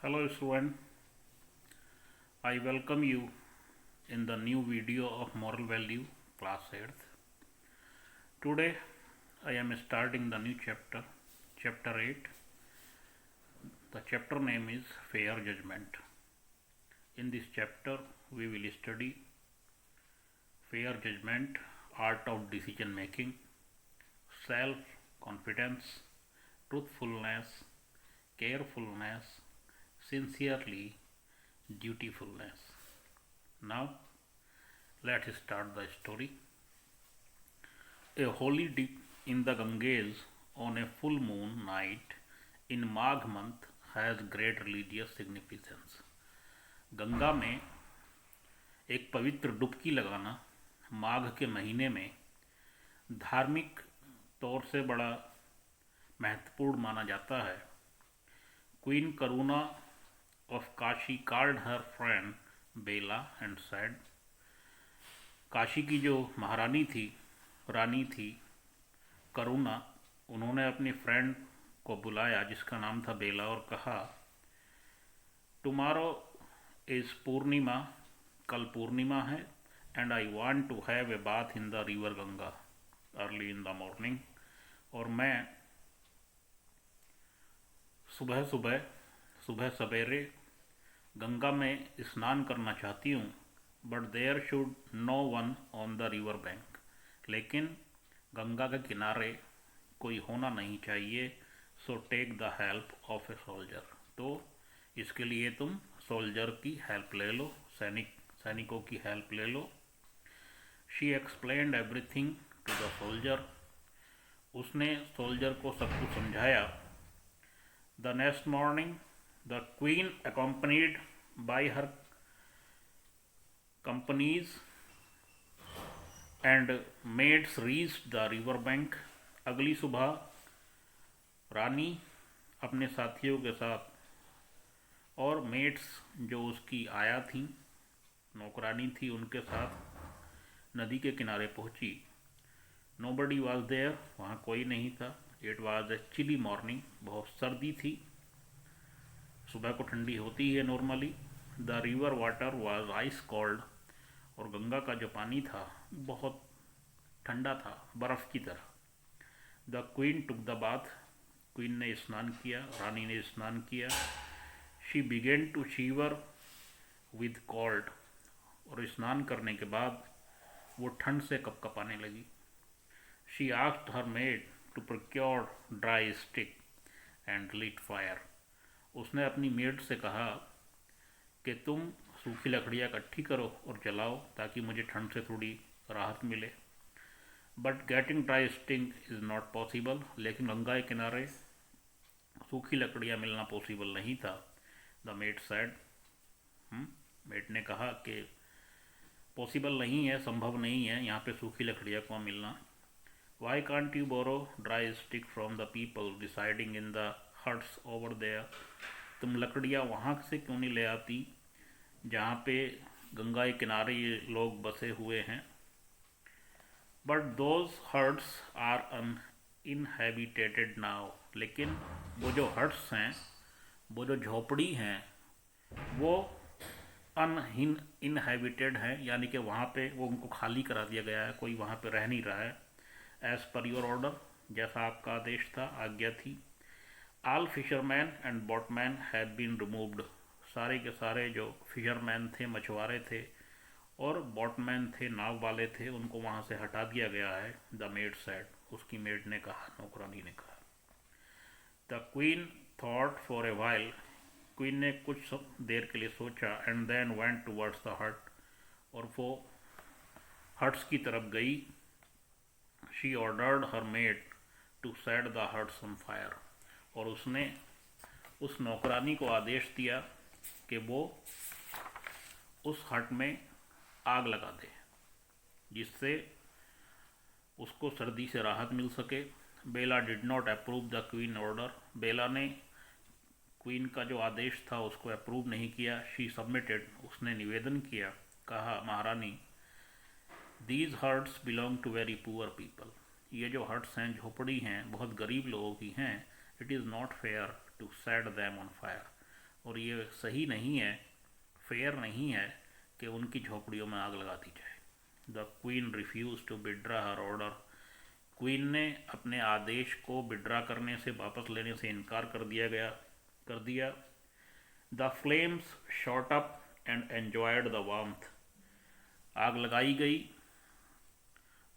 Hello student, I welcome you in the new video of moral value class 8th. Today I am starting the new chapter 8. The chapter name is Fair Judgment. In this chapter we will study fair judgment, art of decision making, self confidence, truthfulness, carefulness, sincerely, dutifulness. Now let's start the story. A holy dip in the Ganges on a full moon night in Magh month has great religious significance. Ganga में एक पवित्र डुबकी लगाना माघ के महीने में धार्मिक तौर से बड़ा महत्वपूर्ण माना जाता है. Queen Karuna of Kashi called her friend Bela and said. Kashi की जो महारानी थी, रानी थी करुणा, उन्होंने अपनी फ्रेंड को बुलाया जिसका नाम था बेला और कहा, टुमारो इज़ पूर्णिमा, कल पूर्णिमा है, and I want to have a bath in the river Ganga early in the morning. और मैं सुबह सवेरे गंगा में स्नान करना चाहती हूँ. But there should no one on the river bank. लेकिन गंगा के किनारे कोई होना नहीं चाहिए. So take the help of a soldier. तो इसके लिए तुम सोल्जर की हेल्प ले लो, सैनिकों की हेल्प ले लो. She explained everything to the soldier. उसने सोल्जर को सब कुछ समझाया. The next morning the queen accompanied by her companies and maids reached the river bank. अगली सुबह रानी अपने साथियों के साथ और मेट्स जो उसकी आया थी, नौकरानी थी, उनके साथ नदी के किनारे पहुंची. Nobody was there. वहाँ कोई नहीं था. It was a chilly morning. बहुत सर्दी थी. सुबह को ठंडी होती है normally. The river water was ice cold. और गंगा का जो पानी था बहुत ठंडा था, बर्फ़ की तरह. The queen took the bath. Queen ने स्नान किया, रानी ने स्नान किया. She began to shiver with cold. और स्नान करने के बाद वो ठंड से कपकपाने लगी. She asked her maid to procure dry stick and lit fire. उसने अपनी मेड से कहा कि तुम सूखी लकड़ियाँ इकट्ठी करो और जलाओ ताकि मुझे ठंड से थोड़ी राहत मिले. But getting dry stick is not possible. लेकिन गंगा के किनारे सूखी लकड़ियाँ मिलना पॉसिबल नहीं था. The maid sad. मेड ने कहा कि पॉसिबल नहीं है, संभव नहीं है यहाँ पे सूखी लकड़ियाँ को मिलना. Why can't you borrow dry stick from the people residing in the huts over there. तुम लकड़ियाँ वहाँ से क्यों नहीं ले आती जहाँ पे गंगा के किनारे ये लोग बसे हुए हैं. But those huts are uninhabited now. लेकिन वो जो हट्स हैं, वो जो झोपड़ी हैं, वो अनइनहेबिटेड हैं, यानी कि वहाँ पे वो उनको खाली करा दिया गया है, कोई वहाँ पे रह नहीं रहा है. एज़ पर योर ऑर्डर, जैसा आपका आदेश था, आज्ञा थी. All fisherman and boatman have been removed. सारे के सारे जो फिशरमैन थे, मछुआरे थे, और बोटमैन थे, नाव वाले थे, उनको वहाँ से हटा दिया गया है. The maid said. उसकी मेड ने कहा, नौकरानी ने कहा. The queen thought for a while. Queen ने कुछ देर के लिए सोचा. And then went towards the hut. और वो हट्स की तरफ गई. She ordered her maid to set the huts on fire. और उसने उस नौकरानी को आदेश दिया कि वो उस हट में आग लगा दे जिससे उसको सर्दी से राहत मिल सके. Bella did not approve the queen order. Bella ने क्वीन का जो आदेश था उसको अप्रूव नहीं किया. She submitted. उसने निवेदन किया, कहा, महारानी, these huts belong to very poor people. ये जो हट्स हैं, झोपड़ी हैं, बहुत गरीब लोगों की हैं. It is not fair to set them on fire. और ये सही नहीं है, फेयर नहीं है कि उनकी झोपड़ियों में आग लगा दी जाए। The queen refuse to withdraw her order. Queen ने अपने आदेश को विड्रा करने से, वापस लेने से इनकार कर दिया। The flames shot up and enjoyed the warmth. आग लगाई गई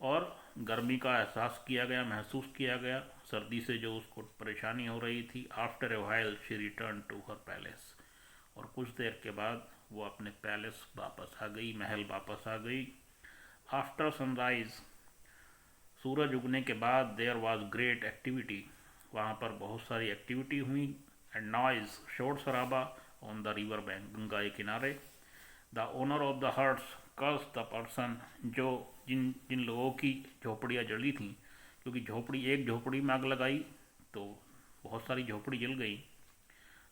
और गर्मी का एहसास किया गया, महसूस किया गया, सर्दी से जो उसको परेशानी हो रही थी। After a while she return to her palace. और कुछ देर के बाद वो अपने पैलेस वापस आ गई, महल वापस आ गई। आफ्टर सनराइज, सूरज उगने के बाद, देयर वॉज ग्रेट एक्टिविटी। वहाँ पर बहुत सारी एक्टिविटी हुई। एंड नॉइज, शोर शराबा on the river bank, Ganga के किनारे। The owner of the huts curse the person, जो जिन जिन लोगों की झोपड़ियाँ जली थीं, क्योंकि एक झोपड़ी में आग लगाई तो बहुत सारी झोपड़ी जल गई,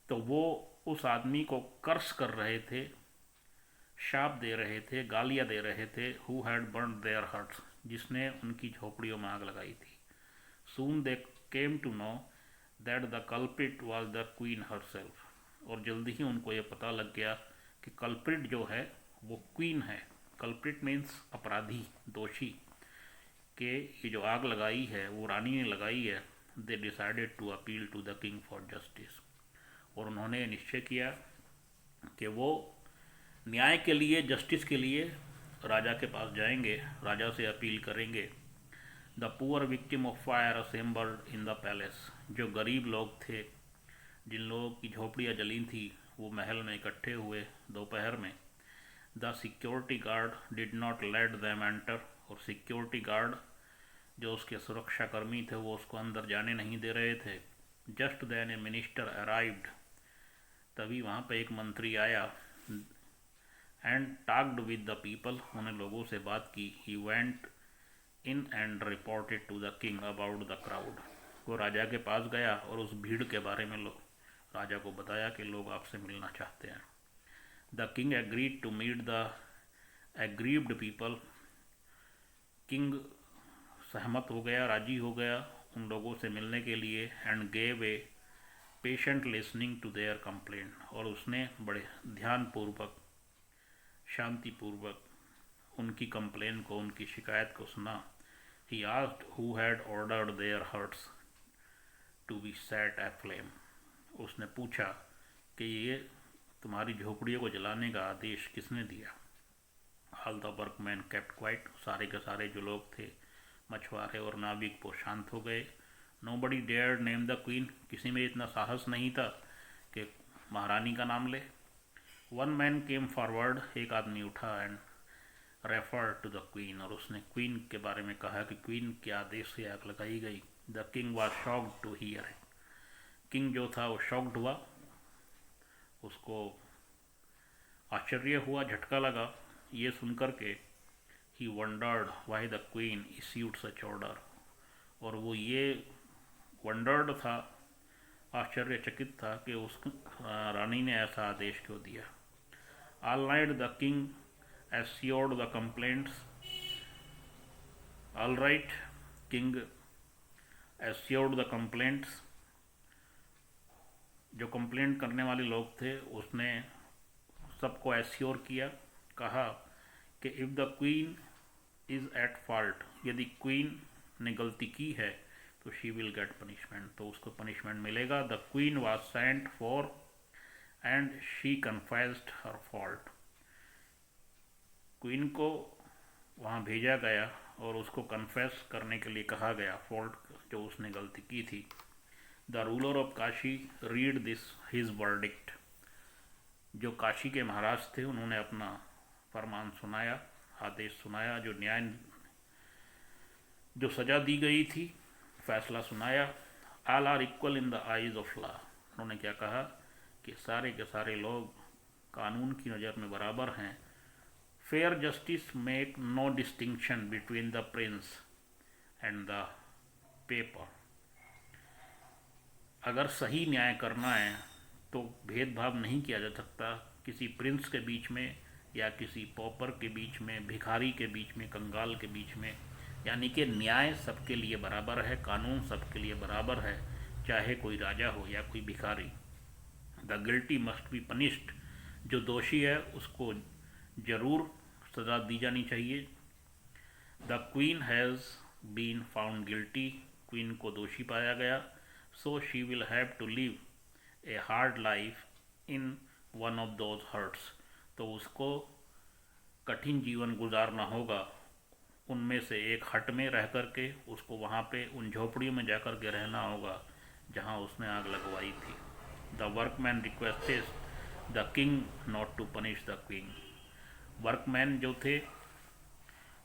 तो वो उस आदमी को कर्स कर रहे थे, शाप दे रहे थे, गालियाँ दे रहे थे। Who had burn their huts, जिसने उनकी झोपड़ियों में आग लगाई थी। Soon they came to know that the culprit was the queen herself. और जल्दी ही उनको ये पता लग गया कि कल्प्रिट जो है वो क्वीन है। कल्प्रिट मीन्स अपराधी, दोषी, कि ये जो आग लगाई है वो रानी ने लगाई है। They decided to appeal to the king for justice. और उन्होंने निश्चय किया कि वो न्याय के लिए, जस्टिस के लिए राजा के पास जाएंगे, राजा से अपील करेंगे। The poor victim of fire assembled in the palace. जो गरीब लोग थे, जिन लोगों की झोपड़ियाँ जली थी, वो महल में इकट्ठे हुए दोपहर में। The security guard did not let them enter. और सिक्योरिटी गार्ड, जो उसके सुरक्षाकर्मी थे, वो उसको अंदर जाने नहीं दे रहे थे। Just then a minister arrived. तभी वहाँ पे एक मंत्री आया। And talked with the people. उन्होंने लोगों से बात की। He went in and reported to the king about the crowd. वो राजा के पास गया और उस भीड़ के बारे में राजा को बताया कि लोग आपसे मिलना चाहते हैं। The king agreed to meet the aggrieved people. King सहमत हो गया, राजी हो गया उन लोगों से मिलने के लिए। And gave a patient listening to their complaint. और उसने बड़े ध्यानपूर्वक, शांतिपूर्वक उनकी कंप्लेन को, उनकी शिकायत को सुना। He asked who had ordered their huts to be set aflame. उसने पूछा कि ये तुम्हारी झोपड़ियों को जलाने का आदेश किसने दिया। All the workman kept quite. सारे के सारे जो लोग थे, मछुआरे और नाविक, वो शांत हो गए। Nobody dared name the queen. किसी में इतना साहस नहीं था कि महारानी का नाम ले। One man came forward. एक आदमी उठा and refer to the queen. और उसने क्वीन के बारे में कहा कि क्वीन के आदेश से आग लगाई गई। The king was shocked to hear it. King जो था वो शॉक्ड हुआ, उसको आश्चर्य हुआ, झटका लगा ये सुनकर के। He wondered why the queen issued such order. और वो ये वंडर्ड था, आश्चर्यचकित था कि उस रानी ने ऐसा आदेश क्यों दिया। All night the king assured the complaints. All right, king assured the complaints. जो कंप्लेंट करने वाले लोग थे, उसने सबको एश्योर किया, कहा कि if the queen is at fault, यदि क्वीन ने गलती की है तो शी विल गेट पनिशमेंट, तो उसको पनिशमेंट मिलेगा। The queen was sent for and she confessed her fault. Queen को वहाँ भेजा गया और उसको कन्फेस करने के लिए कहा गया, फॉल्ट जो उसने गलती की थी। The ruler of Kashi read this his verdict. जो काशी के महाराज थे, उन्होंने अपना फरमान सुनाया, आदेश सुनाया, जो सज़ा दी गई थी, फैसला सुनाया। All are equal in the eyes of law. उन्होंने क्या कहा कि सारे के सारे लोग कानून की नज़र में बराबर हैं। Fair justice make no distinction between the prince and the pauper. अगर सही न्याय करना है तो भेदभाव नहीं किया जा सकता किसी प्रिंस के बीच में या किसी पॉपर के बीच में, भिखारी के बीच में, कंगाल के बीच में। यानी कि न्याय सबके लिए बराबर है, कानून सबके लिए बराबर है, चाहे कोई राजा हो या कोई भिखारी। The guilty must be punished, जो दोषी है उसको जरूर सज़ा दी जानी चाहिए। The queen has been found guilty, queen को दोषी पाया गया। So she will have to live a hard life in one of those huts, तो उसको कठिन जीवन गुजारना होगा उनमें से एक हट में रह करके, उसको वहाँ पे उन झोपड़ियों में जा कर के रहना होगा जहाँ उसने आग लगवाई थी। The workman requested the king not to punish the queen, workman जो थे,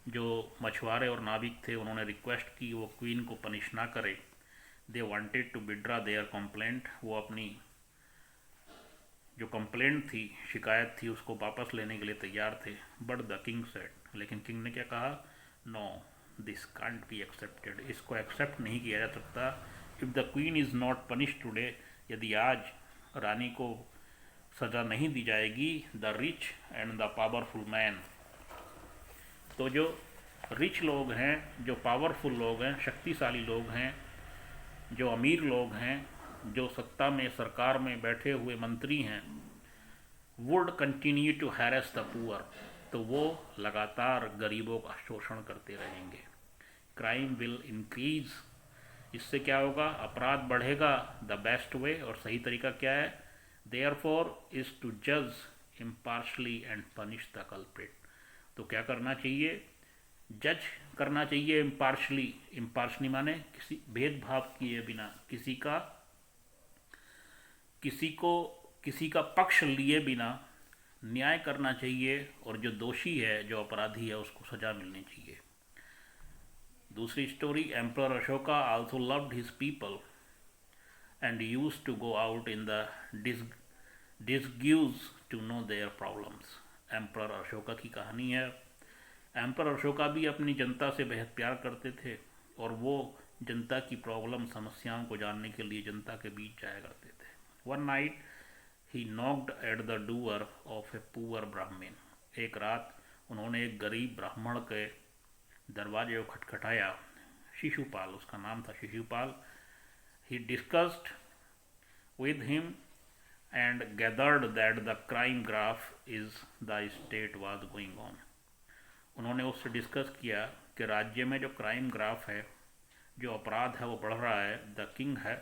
जो मछुआरे और नाविक थे, उन्होंने रिक्वेस्ट की वो क्वीन को पनिश ना करे। They wanted to withdraw their complaint, वो अपनी जो कंप्लेंट थी, शिकायत थी, उसको वापस लेने के लिए तैयार थे। बट द किंग सेड, लेकिन किंग ने क्या कहा, no this can't be accepted, इसको एक्सेप्ट नहीं किया जा सकता। If the queen is not punish today, यदि आज रानी को सज़ा नहीं दी जाएगी, the rich and the powerful man, तो जो रिच लोग हैं, जो पावरफुल लोग हैं, शक्तिशाली लोग हैं, जो अमीर लोग हैं, जो सत्ता में सरकार में बैठे हुए मंत्री हैं, would continue to harass the poor, तो वो लगातार गरीबों का शोषण करते रहेंगे। क्राइम विल इंक्रीज, इससे क्या होगा, अपराध बढ़ेगा। द बेस्ट वे, और सही तरीका क्या है, देयरफॉर इज टू जज impartially and punish the culprit, तो क्या करना चाहिए, जज करना चाहिए इम्पार्शली, इम्पार्शली माने किसी भेदभाव किए बिना, किसी का पक्ष लिए बिना न्याय करना चाहिए, और जो दोषी है, जो अपराधी है, उसको सजा मिलनी चाहिए। दूसरी story, emperor Ashoka also loved his people and used to go out in the disguise to know their problems. Emperor Ashoka की कहानी है। एम्परर अशोका भी अपनी जनता से बेहद प्यार करते थे, और वो जनता की प्रॉब्लम, समस्याओं को जानने के लिए जनता के बीच जाया करते थे। One night he knocked at the door of a poor ब्राह्मण, एक रात उन्होंने एक गरीब ब्राह्मण के दरवाजे को खटखटाया। शिशुपाल उसका नाम था, शिशुपाल। ही discussed with him and gathered that the crime graph is the state was going on, उन्होंने उससे डिस्कस किया कि राज्य में जो क्राइम ग्राफ है, जो अपराध है, वो बढ़ रहा है। The king has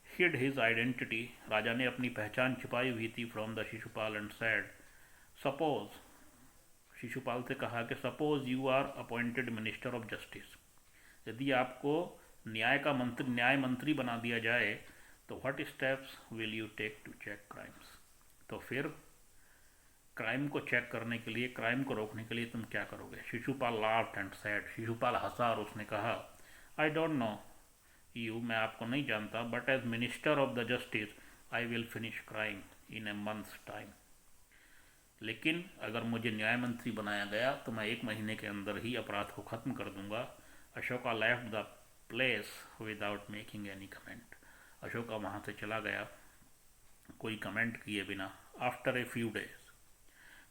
hid his identity, राजा ने अपनी पहचान छिपाई हुई थी, from the Shishupal and said suppose, Shishupal से कहा कि suppose you are appointed minister of justice, यदि आपको न्याय मंत्री बना दिया जाए, तो what steps will you take to check crimes, तो फिर क्राइम को चेक करने के लिए, क्राइम को रोकने के लिए तुम क्या करोगे। Shishupal laughed and said, Shishupal हंसा और उसने कहा, आई डोंट नो यू, मैं आपको नहीं जानता, but as minister of the justice I will finish crime in a months time, लेकिन अगर मुझे न्याय मंत्री बनाया गया तो मैं 1 महीने के अंदर ही अपराध को ख़त्म कर दूंगा। Ashoka left the place without making any comment, Ashoka वहाँ से चला गया कोई कमेंट किए बिना। आफ्टर ए फ्यू डेज,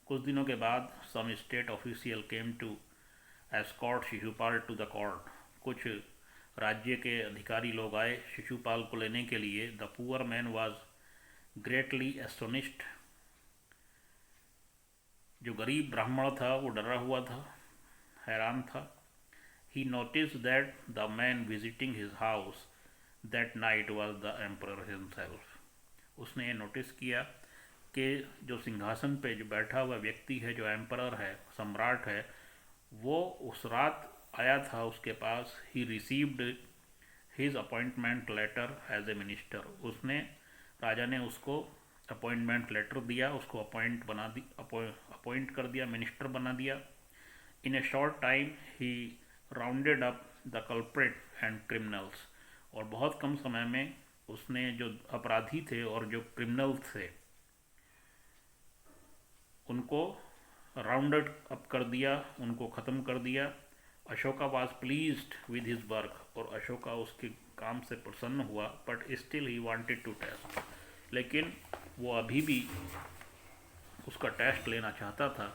कुछ दिनों के बाद, some state official came to escort Shishupal to the court, कुछ राज्य के अधिकारी लोग आए शिशुपाल को लेने के लिए। The poor man was greatly astonished, जो गरीब ब्राह्मण था वो डरा हुआ था, हैरान था। He notice that the man visiting his house that night was the emperor himself, उसने ये नोटिस किया कि जो सिंहासन पे जो बैठा हुआ व्यक्ति है, जो एम्परर है, सम्राट है, वो उस रात आया था उसके पास। He received his appointment letter as a minister, उसने, राजा ने उसको अपॉइंटमेंट लेटर दिया, उसको अपॉइंट कर दिया, मिनिस्टर बना दिया। In a short time he rounded up the culprit and criminals, और बहुत कम समय में उसने जो अपराधी थे और जो क्रिमिनल्स थे उनको राउंडेड अप कर दिया, उनको ख़त्म कर दिया। Ashoka was pleased with his work, और अशोका उसके काम से प्रसन्न हुआ। But still he wanted to test, लेकिन वो अभी भी उसका टेस्ट लेना चाहता था।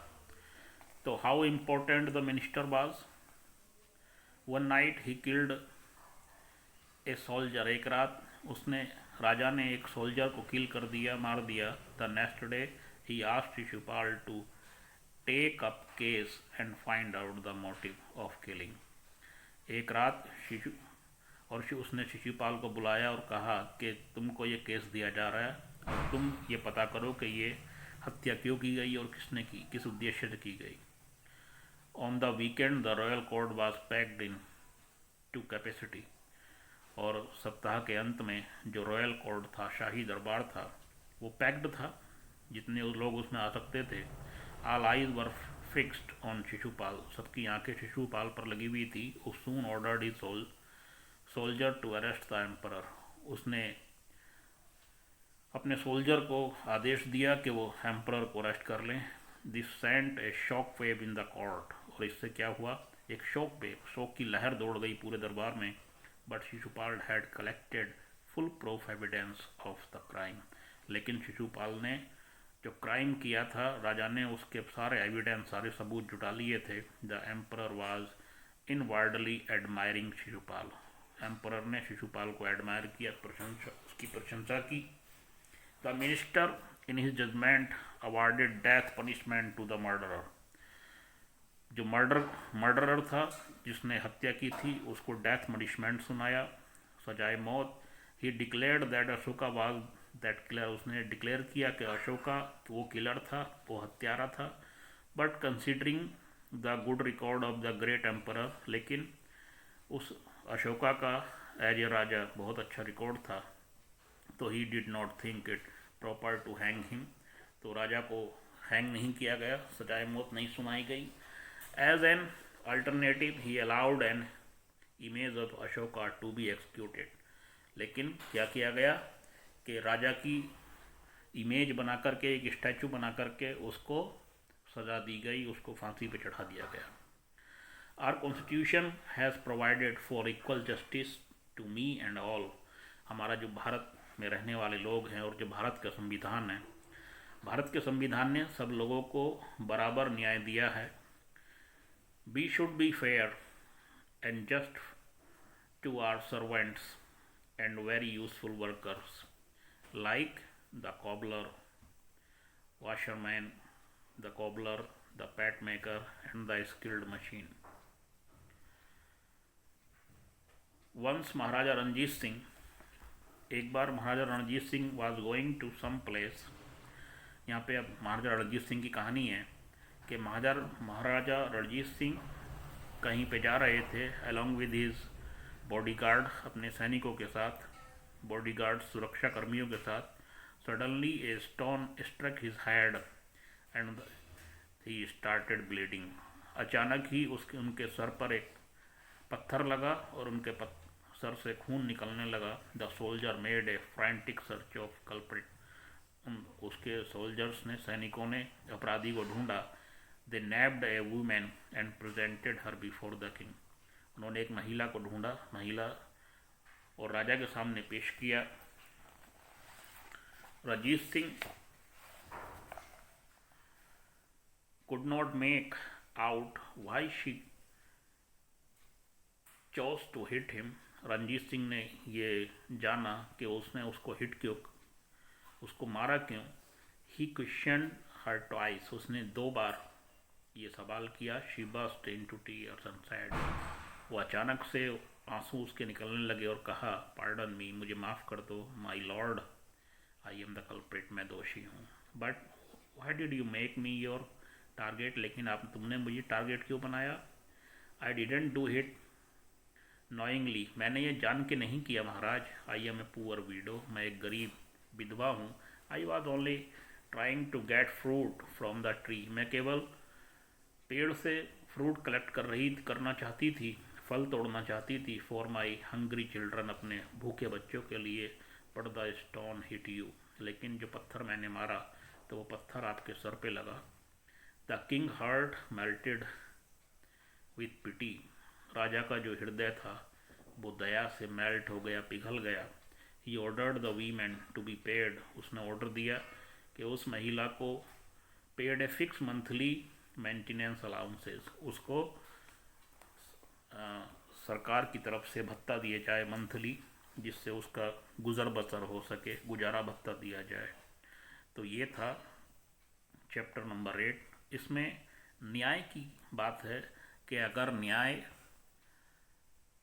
तो how important the minister was. One night he killed a soldier, एक रात उसने राजा ने एक सोल्जर को किल कर दिया, मार दिया। The next day he asked Shishupal to take up case and find out the motive of killing. एक रात उसने शिशुपाल को बुलाया और कहा कि तुमको ये केस दिया जा रहा है और तुम ये पता करो कि ये हत्या क्यों की गई और किसने की, किस उद्देश्य से की गई। On the weekend the royal court was packed in to capacity. और सप्ताह के अंत में जो रॉयल कोर्ट था, शाही दरबार था, वो पैक्ड था, जितने लोग उसमें आ सकते थे। All eyes were fixed on Shishupal. सबकी आंखें शिशुपाल पर लगी हुई थी। वो soon ordered his soldier to arrest the emperor. उसने अपने सोल्जर को आदेश दिया कि वो एम्परर को अरेस्ट कर लें। This sent a shock wave in the court. और इससे क्या हुआ, एक शोक वेव, शोक की लहर दौड़ गई पूरे दरबार में। But Shishupal had collected full proof evidence of the crime. लेकिन शिशुपाल ने जो क्राइम किया था, राजा ने उसके सारे एविडेंस, सारे सबूत जुटा लिए थे। The emperor was inwardly admiring Shishupal. Emperor ने शिशुपाल को एडमायर किया, उसकी प्रशंसा की। The minister in his judgement awarded death punishment to the murderer. जो मर्डरर था, जिसने हत्या की थी, उसको डेथ पनिशमेंट सुनाया, सजाए मौत। ही declared that Ashoka was that killer. उसने डिक्लेयर किया कि अशोका वो किलर था, वो हत्यारा था। But considering the good record of the great emperor, लेकिन उस अशोका का एज ए राजा बहुत अच्छा रिकॉर्ड था, तो he did not think it proper to hang him. तो राजा को हैंग नहीं किया गया, सजाए मौत नहीं सुनाई गई। As an alternative he allowed an image of Ashoka to be executed. लेकिन क्या किया गया कि राजा की इमेज बना करके, एक स्टैचू बना करके उसको सजा दी गई, उसको फांसी पे चढ़ा दिया गया। Our constitution has provided for equal justice to me and all. हमारा जो भारत में रहने वाले लोग हैं और जो भारत का संविधान है, भारत के संविधान ने सब लोगों को बराबर न्याय दिया है। We should be fair and just to our servants and very useful workers like the cobbler, washerman, the cobbler, the pat maker, and the skilled machine. Once महाराजा रणजीत सिंह, एक बार महाराजा Ranjit Singh was going to some place। यहाँ पे अब महाराजा रणजीत सिंह की कहानी है कि महाराजा रणजीत सिंह कहीं पे जा रहे थे along with his bodyguard, अपने सैनिकों के साथ, बॉडीगार्ड सुरक्षा कर्मियों के साथ। Suddenly a stone struck his head and he started bleeding। अचानक ही उनके सर पर एक पत्थर लगा और उनके सर से खून निकलने लगा। The soldier made a frantic search of culprit. उसके सोल्जर्स ने, सैनिकों ने अपराधी को ढूंढा। They nabbed a woman and presented her before the king. उन्होंने एक महिला को ढूंढा, महिला और राजा के सामने पेश किया। Ranjit Singh could not make out why she chose to hit him। Ranjit Singh ने ये जाना कि उसने उसको हिट क्यों, उसको मारा क्यों। He questioned her twice। उसने 2 बार ये सवाल किया। She burst into tears and said। वो अचानक से आंसू उसके निकलने लगे और कहा, Pardon me, मुझे माफ़ कर दो, My lord, I am the culprit, मैं दोषी हूँ। But why did you make me your target. लेकिन तुमने मुझे टारगेट क्यों बनाया। I didn't do it knowingly. मैंने ये जान के नहीं किया महाराज। I am a poor widow. मैं एक गरीब विधवा हूँ। I was only trying to get fruit from the tree. मैं केवल पेड़ से फ्रूट कलेक्ट करना चाहती थी, फल तोड़ना चाहती थी। फॉर माई हंग्री चिल्ड्रन, अपने भूखे बच्चों के लिए। But the stone hit you. लेकिन जो पत्थर मैंने मारा तो वो पत्थर आपके सर पे लगा। The king heart melted with pity. राजा का जो हृदय था वो दया से मेल्ट हो गया, पिघल गया। He ordered the women to be paid. उसने ऑर्डर दिया कि उस महिला को paid a fix monthly maintenance allowances, उसको सरकार की तरफ से भत्ता दिए जाए मंथली, जिससे उसका गुज़र बसर हो सके, गुजारा भत्ता दिया जाए। तो ये था चैप्टर नंबर 8। इसमें न्याय की बात है कि अगर न्याय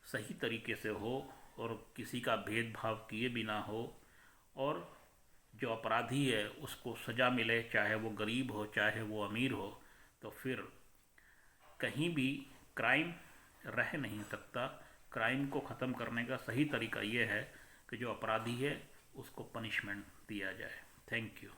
सही तरीके से हो और किसी का भेदभाव किए बिना हो, और जो अपराधी है उसको सज़ा मिले, चाहे वो गरीब हो चाहे वो अमीर हो, तो फिर कहीं भी क्राइम रह नहीं सकता। क्राइम को ख़त्म करने का सही तरीका ये है कि जो अपराधी है उसको पनिशमेंट दिया जाए। Thank you.